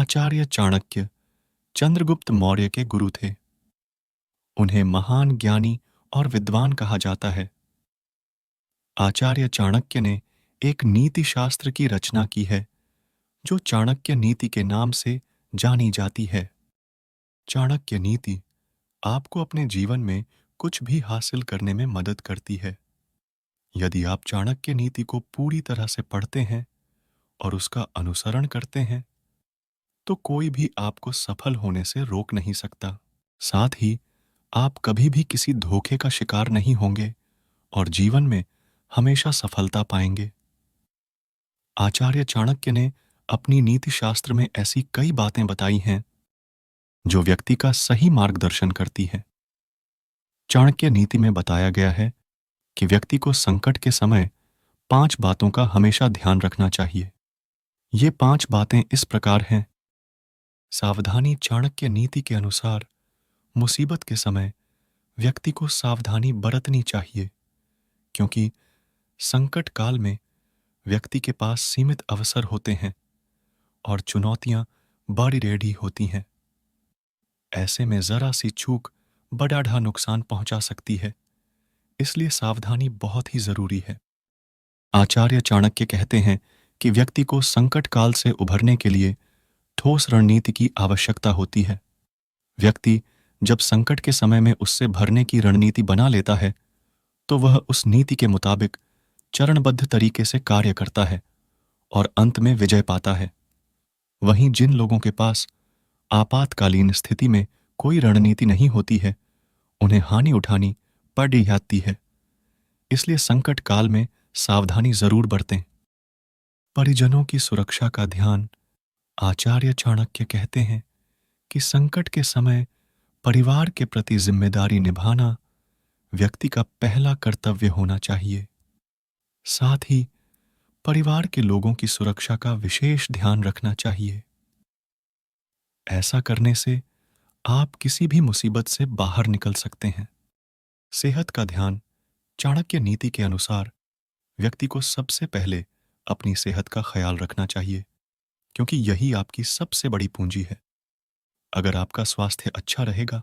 आचार्य चाणक्य चंद्रगुप्त मौर्य के गुरु थे। उन्हें महान ज्ञानी और विद्वान कहा जाता है। आचार्य चाणक्य ने एक नीति शास्त्र की रचना की है जो चाणक्य नीति के नाम से जानी जाती है। चाणक्य नीति आपको अपने जीवन में कुछ भी हासिल करने में मदद करती है। यदि आप चाणक्य नीति को पूरी तरह से पढ़ते हैं और उसका अनुसरण करते हैं तो कोई भी आपको सफल होने से रोक नहीं सकता। साथ ही आप कभी भी किसी धोखे का शिकार नहीं होंगे और जीवन में हमेशा सफलता पाएंगे। आचार्य चाणक्य ने अपनी नीति शास्त्र में ऐसी कई बातें बताई हैं जो व्यक्ति का सही मार्गदर्शन करती हैं। चाणक्य नीति में बताया गया है कि व्यक्ति को संकट के समय 5 बातों का हमेशा ध्यान रखना चाहिए। ये 5 बातें इस प्रकार हैं। सावधानी। चाणक्य नीति के अनुसार मुसीबत के समय व्यक्ति को सावधानी बरतनी चाहिए, क्योंकि संकट काल में व्यक्ति के पास सीमित अवसर होते हैं और चुनौतियां बड़ी टेढ़ी होती हैं। ऐसे में जरा सी चूक बड़ा नुकसान पहुंचा सकती है, इसलिए सावधानी बहुत ही जरूरी है। आचार्य चाणक्य कहते हैं कि व्यक्ति को संकट काल से उभरने के लिए ठोस रणनीति की आवश्यकता होती है। व्यक्ति जब संकट के समय में उससे भरने की रणनीति बना लेता है तो वह उस नीति के मुताबिक चरणबद्ध तरीके से कार्य करता है और अंत में विजय पाता है। वहीं जिन लोगों के पास आपातकालीन स्थिति में कोई रणनीति नहीं होती है, उन्हें हानि उठानी पड़ जाती है। इसलिए संकट काल में सावधानी जरूर बरतें। परिजनों की सुरक्षा का ध्यान। आचार्य चाणक्य कहते हैं कि संकट के समय परिवार के प्रति जिम्मेदारी निभाना व्यक्ति का पहला कर्तव्य होना चाहिए। साथ ही परिवार के लोगों की सुरक्षा का विशेष ध्यान रखना चाहिए। ऐसा करने से आप किसी भी मुसीबत से बाहर निकल सकते हैं। सेहत का ध्यान। चाणक्य नीति के अनुसार व्यक्ति को सबसे पहले अपनी सेहत का ख्याल रखना चाहिए, क्योंकि यही आपकी सबसे बड़ी पूंजी है। अगर आपका स्वास्थ्य अच्छा रहेगा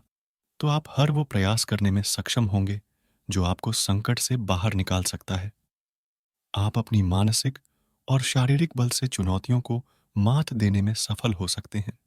तो आप हर वो प्रयास करने में सक्षम होंगे जो आपको संकट से बाहर निकाल सकता है। आप अपनी मानसिक और शारीरिक बल से चुनौतियों को मात देने में सफल हो सकते हैं।